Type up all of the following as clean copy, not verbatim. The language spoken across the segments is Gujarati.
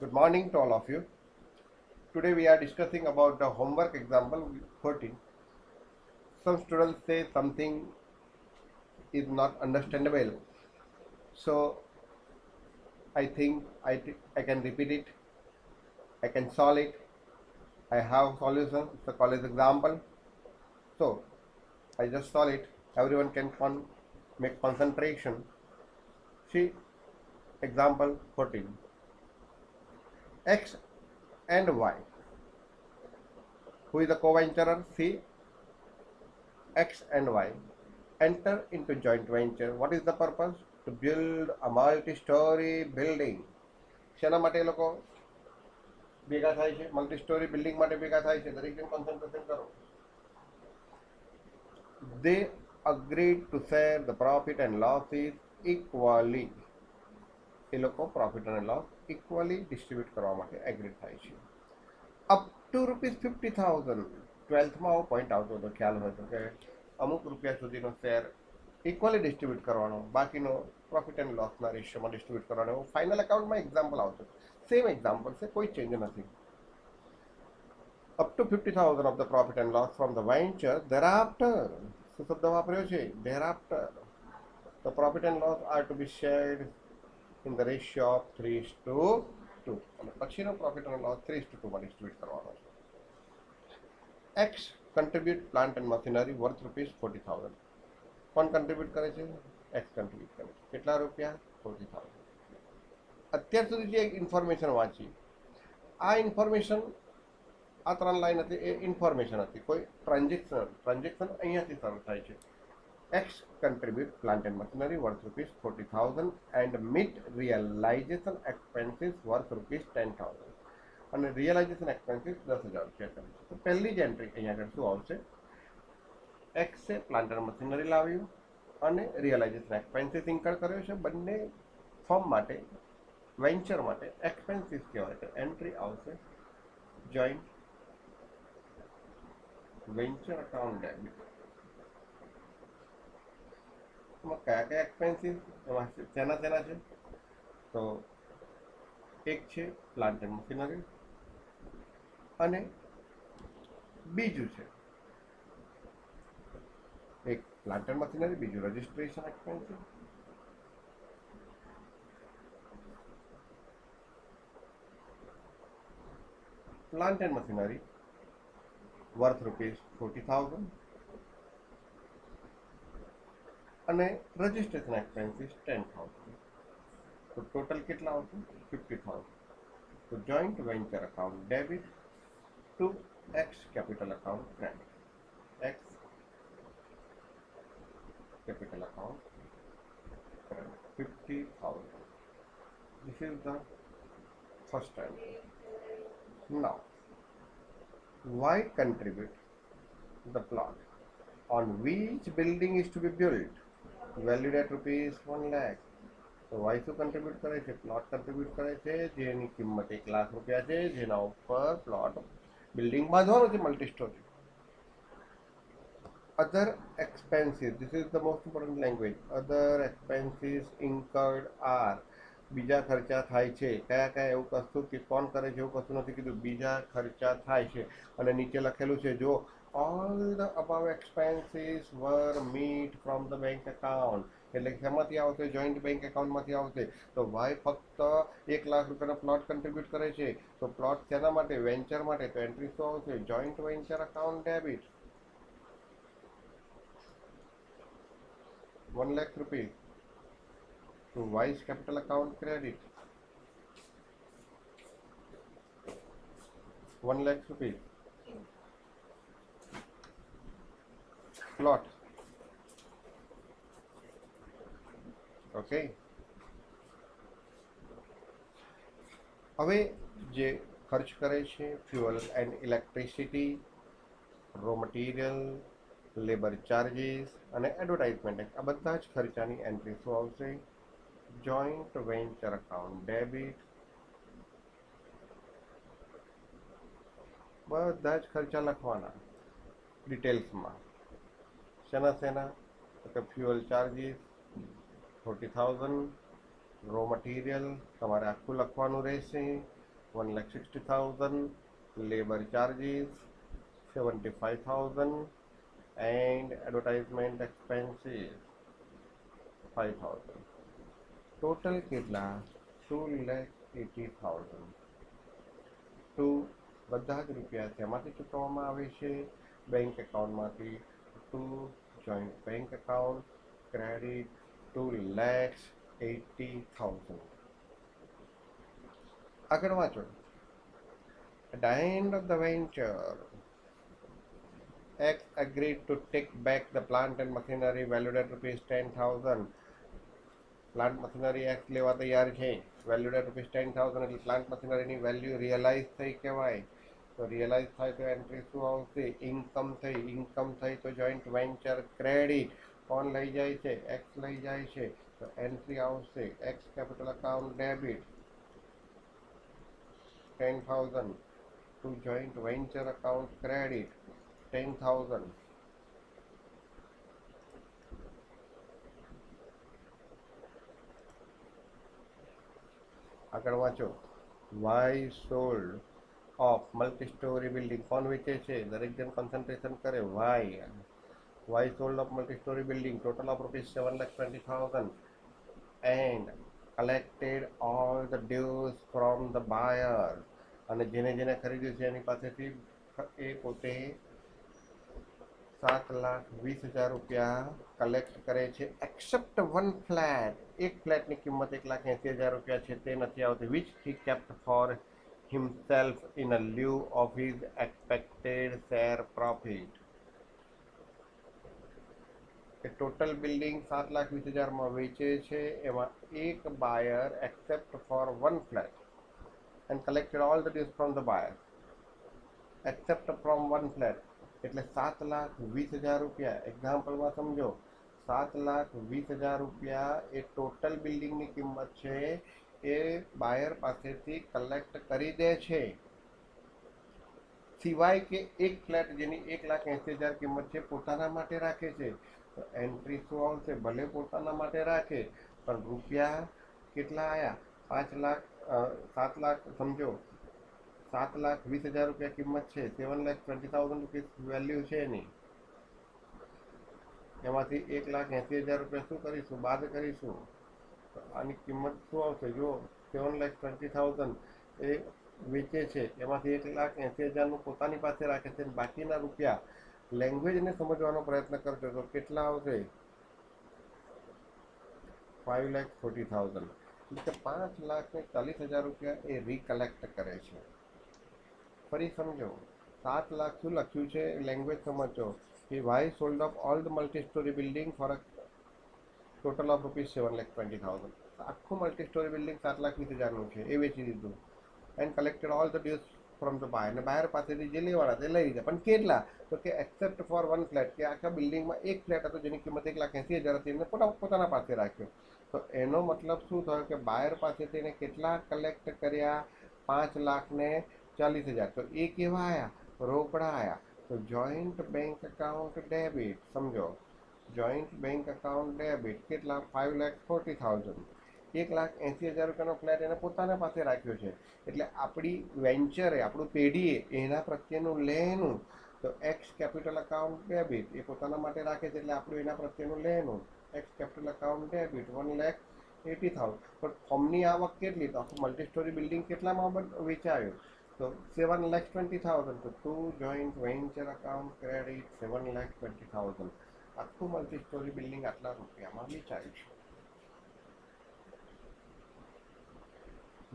Good morning to all of you. Today we are discussing about the homework example 14. Some students say something is not understandable. So I think I can repeat it. I can solve it. I have solution. It's a college example. So I just solve it. Everyone can make concentration. See example 14. X and Y. Who is the co-venturer? C. X and Y enter into joint venture. What is the purpose? To build a multi-story building. શેના માટે એ લોકો ભેગા થાય છે? મલ્ટી સ્ટોરી બિલ્ડિંગ માટે ભેગા થાય છે. દરેક જણ કોન્સન્ટ્રેશન કરો. They agreed to share the profit and losses equally. એ લોકો પ્રોફિટ અને લોસ ઇક્વલી ડિસ્ટ્રીબ્યુટ કરવા માટે એગ્રી થાય છે. Up to ₹50,000. 12થમાં આવો પોઈન્ટ આવતો હતો, ખ્યાલ હોય તો, કે અમુક રૂપિયા સુધીનો શેર ઇક્વલી ડિસ્ટ્રીબ્યુટ કરવાનો, બાકીનો પ્રોફિટ એન્ડ લોસના રેશિયોમાં ડિસ્ટ્રીબ્યુટ કરવાનો. એવું ફાઇનલ એકાઉન્ટમાં એક્ઝામ્પલ આવતું. સેમ એક્ઝામ્પલ છે, કોઈ ચેન્જ નથી. Up to 50,000 of the profit and loss from the venture thereafter. શું શબ્દ વાપર્યો છે? thereafter. The profit and loss are to be shared in the ratio of 3:2. અને પછીનો પ્રોફિટ અને લોસ 3:2 માં ડિસ્ટ્રીબ્યુટ કરવાનો છે. X contribute plant and machinery worth ₹40,000. કોણ કન્ટ્રીબ્યુટ કરે છે? એક્સ કન્ટ્રીબ્યુટ કરે છે. કેટલા રૂપિયા? 40,000. અત્યાર સુધી જે ઇન્ફોર્મેશન વાંચી, આ ઇન્ફોર્મેશન, આ 3 લાઈન હતી એ ઇન્ફોર્મેશન હતી. કોઈ ટ્રાન્ઝેક્શન અહીંયાથી શરૂ થાય છે. X contribute plant and machinery worth ₹40,000 and meet realization expenses worth ₹10,000. અને રિયલાઇઝેશન એક્સપેન્સીસ 10,000 રૂપિયા કરે છે. તો પહેલી જ એન્ટ્રી અહીંયા આગળ શું આવશે? એક્સે પ્લાન્ટ એન્ડ મશીનરી લાવ્યું અને રિયલાઇઝેશન એક્સપેન્સીસ ઇન્કર કર્યો છે. બંને ફર્મ માટે, વેન્ચર માટે એક્સપેન્સીસ કહેવાય. તો એન્ટ્રી આવશે જોઈન્ટ વેન્ચર અકાઉન્ટ ડેબિટ. એમાં કયા કયા એક્સપેન્સીસ એમાં શેના છે? તો એક છે પ્લાન્ટ એન્ડ મશીનરી અને બીજું છે એક પ્લાન્ટ એન્ડ મશીનરી, બીજું registration expenses. Plant and machinery worth ₹40,000 અને રજિસ્ટ્રેશન એક્સપેન્સીસ 10,000. તો ટોટલ કેટલા આવશે? 50,000. તો joint venture account debit to x capital account credit. X capital account credit 50,000. This is the first time. Now Y contribute the plot on which building is to be built valued at ₹1 lakh. તો Y શું કન્ટ્રીબ્યુટ કરે છે? પ્લોટ કન્ટ્રીબ્યુટ કરે છે, જેની કિંમત ₹1,00,000 છે, જેના ઉપર પ્લોટ બિલ્ડિંગ બાંધવાનો છે multi story. Other expenses, this is the most important language. Other expenses incurred are, બીજા ખર્ચા થાય છે. કયા કયા? એવું કશું કે કોણ કરે છે એવું કશું નથી કીધું. બીજા ખર્ચા થાય છે અને નીચે લખેલું છે, જો all the above expenses were meet from the bank account. એટલે શેમાંથી આવશે? જોઈન્ટ બેંક એકાઉન્ટમાંથી આવશે. તો વાય ફક્ત ₹1,00,000 પ્લોટ કન્ટ્રીબ્યુટ કરે છે. તો પ્લોટ શેના માટે? વેન્ચર માટે. તો એન્ટ્રી શું આવશે? Joint venture account debit ₹1 lakh to Y's capital account credit ₹1 lakh plot. Okay. હવે જે ખર્ચ કરે છે, fuel and electricity, raw material, labour charges અને એડવર્ટાઇઝમેન્ટ, આ બધા જ ખર્ચાની એન્ટ્રી શું આવશે? Joint venture account debit. બધા જ ખર્ચા લખવાના ડિટેલ્સમાં. શેના શેના? તો કે ફ્યુઅલ ચાર્જીસ 40,000, રો મટીરિયલ તમારે આખું લખવાનું રહેશે, 1,60,000, labor charges 75,000, and advertisement expenses 5,000. Total કેટલા? 2,80,000. તો બધા જ રૂપિયા શેમાંથી ચૂકવવામાં આવે છે? બેંક એકાઉન્ટમાંથી. To joint bank account credit 2,80,000. આગળ વાંચો. At the end of the venture, X agreed to take back the plant and machinery valued at rupees 10,000. Plant machinery x લેવા તૈયાર છે, વેલ્યુડ એટ રૂપીસ 10,000, એટલે પ્લાન્ટ મશીનરીની વેલ્યુ રિયલાઇઝ થઈ કહેવાય. તો રિયલાઇઝ થાય તો એન્ટ્રી શું આવશે? ઇન્કમ થઈ તો જોઈન્ટ વેન્ચર ક્રેડિટ. કોણ લઈ જાય છે? એક્સ લઈ જાય છે, તો એન્ટ્રી આવશે X capital account debit 10,000 to joint venture account credit 10,000. આગળ વાંચો. Y sold off multi storey building. કોણ વેચે છે? દરેક જણ કોન્સન્ટ્રેશન કરે. Y sold off multi storey building total of rupees 7,20,000 and collected all the dues from the buyer. અને જેને ખરીદ્યું છે એની પાસેથી એ પોતે 7,20,000 રૂપિયા કલેક્ટ કરે છે, એક્સેપ્ટ વન ફ્લેટ. એક ફ્લેટની કિંમત 1,80,000 રૂપિયા છે, તે નથી આવતી. Which he kept for himself in a lieu of his expected share profit. એ ટોટલ બિલ્ડિંગ 7,20,000 વેચે છે, એમાં એક buyer except for one flat and collected all the dues from the buyer. Except from one flat એટલે 7,20,000 રૂપિયા. એક્ઝામ્પલમાં સમજો, 7,20,000 રૂપિયા એ ટોટલ બિલ્ડિંગની કિંમત છે, એ બાયર પાસેથી કલેક્ટ કરી દે છે, સિવાય કે એક ફ્લેટ જેની 1,80,000 કિંમત છે પોતાના માટે રાખે છે. તો એન્ટ્રી શું આવશે? ભલે પોતાના માટે રાખે પણ રૂપિયા કેટલા આવ્યા? 7 લાખ સમજો, 7,20,000 રૂપિયા કિંમત છે, 7,20,000 રૂપીસ વેલ્યુ છે એની. એમાંથી 1,80,000 રૂપિયા શું કરીશું? બાદ કરીશું. તો આની કિંમત શું આવશે? જુઓ, 7,20,000 એ વેચે છે, એમાંથી 1,80,000 પોતાની પાસે રાખે છે, બાકીના રૂપિયા લેંગ્વેજને સમજવાનો પ્રયત્ન કરજો તો કેટલા આવશે? 5,40,000. એટલે કે 5,40,000 રૂપિયા એ રિકલેક્ટ કરે છે. ફરી સમજો, 7 લાખ શું લખ્યું છે? લેંગ્વેજ સમજો કે Y sold off all the multi storey building for a total of rupees 7,20,000. આખું મલ્ટી સ્ટોરી બિલ્ડિંગ 7,20,000 છે, એ વેચી દીધું. And collected all the dues from the buyer. અને બાયર પાસેથી જે લેવાના તે લઈ લીધા, પણ કેટલા? તો કે એક્સેપ્ટ ફોર વન ફ્લેટ, કે આખા બિલ્ડિંગમાં એક ફ્લેટ હતો જેની કિંમત 1,80,000 હતી, એને પોતાના પાસે રાખ્યો. તો એનો મતલબ શું થયો કે બાયર પાસેથી એને કેટલા કલેક્ટ કર્યા? 5,40,000. તો એ કેવા આવ્યા? રોકડા આવ્યા. તો જોઈન્ટ બેંક એકાઉન્ટ ડેબિટ. સમજો, જોઈન્ટ બેંક એકાઉન્ટ ડેબિટ કેટલા? 5,40,000. 1,80,000 રૂપિયાનો ફ્લેટ એને પોતાના પાસે રાખ્યો છે, એટલે આપણી વેન્ચરે, આપણું પેઢીએ એના પ્રત્યેનું લેનું. તો એક્સ કેપિટલ અકાઉન્ટ ડેબિટ એ પોતાના માટે રાખે છે, એટલે આપણું એના પ્રત્યેનું લેનું એક્સ કેપિટલ અકાઉન્ટ ડેબિટ 1,80,000. પણ ફોર્મની આવક કેટલી? તો આખું મલ્ટી સ્ટોરી બિલ્ડિંગ કેટલામાં વેચાયું? તો 7,20,000. તો to joint venture account credit 7,20,000. આખું મલ્ટી સ્ટોરી બિલ્ડિંગ આટલા રૂપિયામાં વેચાયું છે,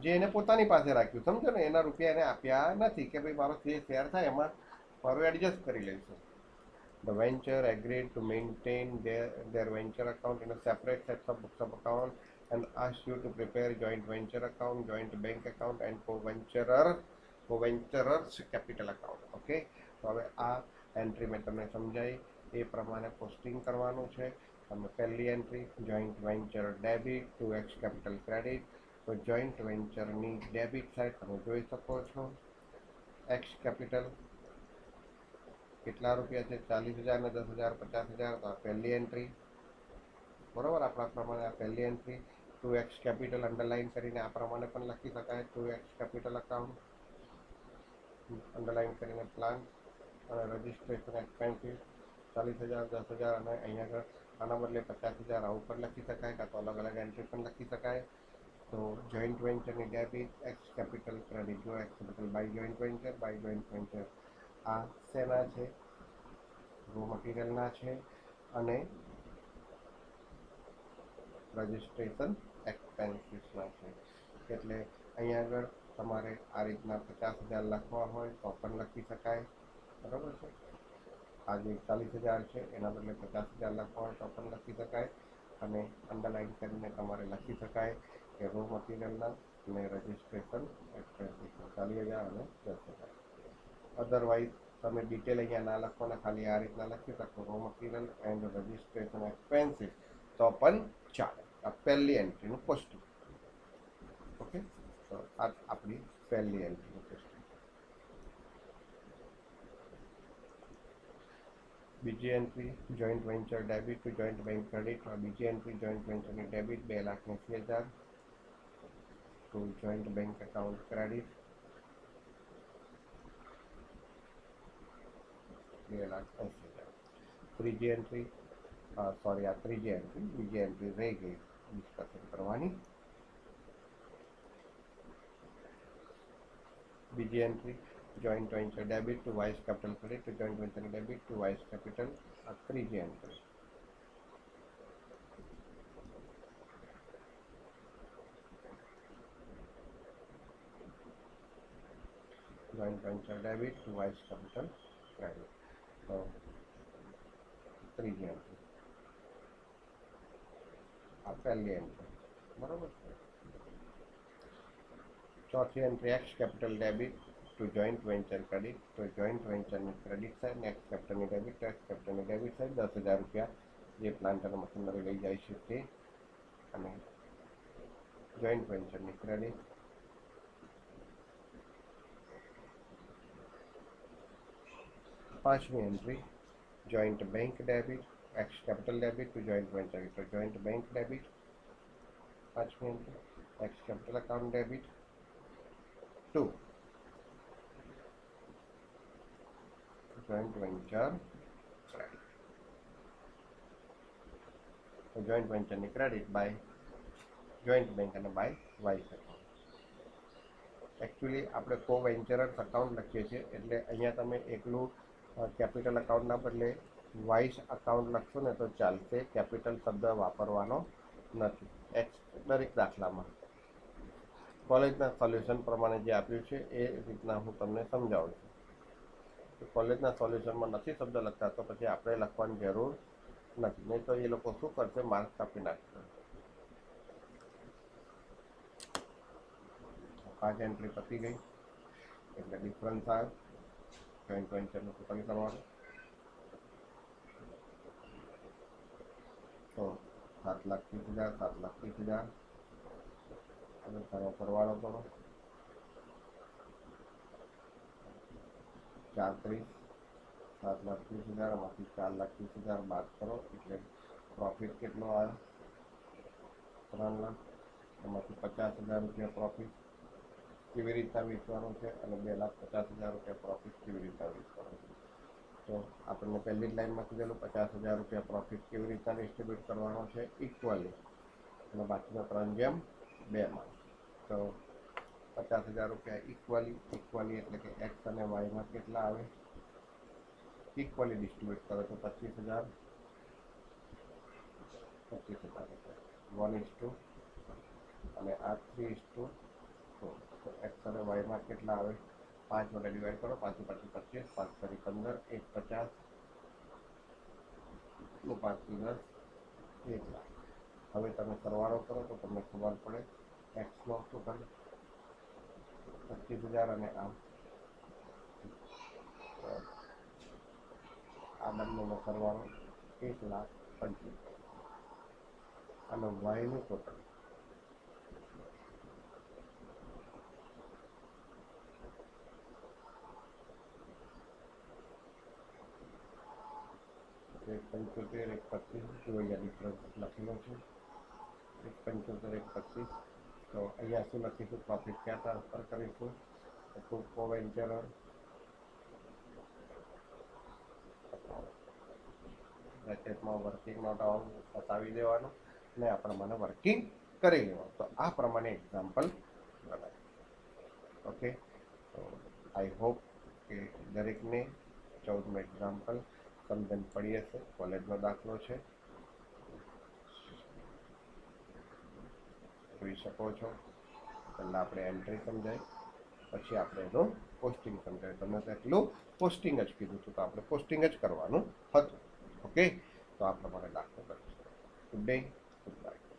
જે એને પોતાની પાસે રાખ્યું. સમજો ને, એના રૂપિયા એને આપ્યા નથી કે ભાઈ મારો જે શેર થાય એમાં મારું એડજસ્ટ કરી લઈશું. The venture agreed to maintain their venture account in a separate set of books of account and asked you to prepare joint venture account, joint bank account and co-venturers capital account. Okay, તો હવે આ એન્ટ્રી મેં તમને સમજાઈ એ પ્રમાણે પોસ્ટિંગ કરવાનું છે. તમે પહેલી entry joint venture debit two x capital credit. તો જોઈન્ટ વેન્ચરની ડેબિટ સાઇડ તમે જોઈ શકો છો. એક્સ કેપિટલ કેટલા રૂપિયા છે? 40,000 ને 10,000 50,000. તો આ પહેલી એન્ટ્રી, બરોબર, આપણા પ્રમાણે આ પહેલી એન્ટ્રી. 2x કેપિટલ અંડરલાઇન કરીને આ પ્રમાણે પણ લખી શકાય. 2x કેપિટલ અકાઉન્ટ અંડરલાઇન કરીને પ્લાન અને રજિસ્ટ્રેશન એક્સપેન્સિસ 40,000, 10,000 અને અહીંયા આગળ આના બદલે 50,000 આવું પણ લખી શકાય, કાં તો અલગ અલગ એન્ટ્રી પણ લખી શકાય. તો જોઈન્ટ વેન્ચરની ડેબિટ એક્સ કેપિટલ ક્રેડિટ. જો X capital by joint venture આ શેના છે? રો મટીરિયલના છે અને રજિસ્ટ્રેશન એક્સપેન્સીસના છે. એટલે અહીંયા આગળ તમારે આ રીતના 50,000 લખવા હોય તો પણ લખી શકાય, બરાબર છે. આ જે 40,000 છે એના બદલે 50,000 લખવા હોય તો પણ લખી શકાય અને અંડરલાઇન કરીને તમારે લખી શકાય કે રો મટીરિયલના અને રજિસ્ટ્રેશન એક્સપેન્સીસના 40,000 અને 10,000. અધરવાઇઝ તમે ડિટેલ અહીંયા ના લખો ને ખાલી આ રીતના લખી શકો raw material and registration expenses તો પણ ચાલે. આ પહેલી એન્ટ્રીનું કોસ્ટિંગ. ઓકે, તો આ આપણી પહેલી એન્ટ્રીનું કોસ્ટિંગ. બીજી entry joint venture debit to joint bank credit. બીજી એન્ટ્રી જોઈન્ટ વેન્ચરની debit 2,80,000 to joint bank account credit 2,80,000. ત્રીજી એન્ટ્રી સોરી આ ત્રીજી એન્ટ્રી, બીજી એન્ટ્રી રહી ગઈ ડિસ્કશન કરવાની. બીજી entry joint venture debit to Y's capital credit to joint venture debit to Y's capital. આ ત્રીજી entry. Joint venture debit to Y's capital credit. તો ત્રીજી એન્ટ્રી. આ પહેલી એન્ટ્રી, બરાબર છે. ચોથી entry X capital debit to joint venture credit. તો જોઈન્ટ વેન્ચરની ક્રેડિટ સાઈડ ને એક્સ કેપિટલની ડેબિટ. એક્સ કેપિટલની ડેબિટ સાઈડ 10,000 રૂપિયા જે પ્લાન્ટ અને મશીનરી લઈ જાય છે તે, અને જોઈન્ટ વેન્ચરની ક્રેડિટ. પાંચમી entry joint bank debit X capital debit to joint venture. તો જોઈન્ટ બેંક ડેબિટ પાંચમી entry X capital account debit to joint venture credit. તો joint venture ની ક્રેડિટ બાય જોઈન્ટ બેંક અને બાય વાઇસ એકાઉન્ટ. એકચ્યુઅલી આપણે કો વેન્ચરસ અકાઉન્ટ લખીએ છીએ એટલે અહીંયા તમે એકલું કેપિટલ અકાઉન્ટના બદલે વાઇસ અકાઉન્ટ લખશો ને તો ચાલશે. કેપિટલ શબ્દ વાપરવાનો નથી દરેક દાખલામાં. કોલેજના સોલ્યુશન પ્રમાણે જે આપ્યું છે એ રીતના હું તમને સમજાવું છું. કોલેજના સોલ્યુશનમાં નથી શબ્દ લખતા તો પછી આપણે લખવાની જરૂર નથી, નહીં તો એ લોકો શું કરશે? માર્ક્સ કાપી નાખશે. 5 એન્ટ્રી પતી ગઈ એટલે ડિફરન્સ આવે. જોઈન્ટ વેન્ચરનું ટોટલ કરવાનું તો 7,30,000, 7,30,000 અને તારો સરવાળો કરો 4,30,000. 7,30,000 એમાંથી 4,30,000 બાદ કરો એટલે પ્રોફિટ કેટલો આવ્યો? 3 લાખ. એમાંથી 50,000 રૂપિયા પ્રોફિટ કેવી રીતના વેચવાનું છે અને 2,50,000 રૂપિયા પ્રોફિટ કેવી રીતના વેચવાનું છે? તો આપણને પહેલી જ લાઈનમાં કીધેલું 50,000 રૂપિયા પ્રોફિટ કેવી રીતના ડિસ્ટ્રીબ્યુટ કરવાનો છે? ઇક્વલી, અને બાકીના 3/2માં. તો 50,000 રૂપિયા ઇક્વલી એટલે કે એક્સ અને વાયમાં કેટલા આવે? ઇક્વલી ડિસ્ટ્રીબ્યુટ કરો તો 25,000 રૂપિયા 1:2 અને આ 3:4. તો એક્સ અને વાયમાં કેટલા આવે? 5 વડે ડિવાઈડ કરો. 5 × 25, 5 × 15, 1,50 નું 5 × 10, 1 લાખ. હવે તમે સરવાળો કરો તો તમને ખબર પડે એક્સનો ટોટલ 25,000 અને આ બંનેનો સરવાળો 1,25,000 અને વાયનું ટોટલ 1,75,1,25. જો અહીંયા ડિફરન્સ લખેલો છે 75 તો અહીંયા શું લખીશું, પ્રોફિટ ક્યાં ટ્રાન્સફર કરીશું, ટુ કોવેન્ચર બ્રેકેટમાં વર્કિંગ નોટ ઓન બતાવી દેવાનું ને આ પ્રમાણે વર્કિંગ કરી લેવાનું. તો આ પ્રમાણે એક્ઝામ્પલ બનાવે. ઓકે, તો આઈ હોપ કે દરેકને 14મું એક્ઝામ્પલ સમજણ પડી હશે. કોલેજનો દાખલો છે, જોઈ શકો છો. પહેલાં આપણે એન્ટ્રી સમજાય, પછી આપણે એનું પોસ્ટિંગ સમજાય. તમે તો એટલું પોસ્ટિંગ જ કીધું હતું, તો આપણે પોસ્ટિંગ જ કરવાનું હતું. ઓકે, તો આ પ્રમાણે દાખલો કરીશું. Good day, good bye.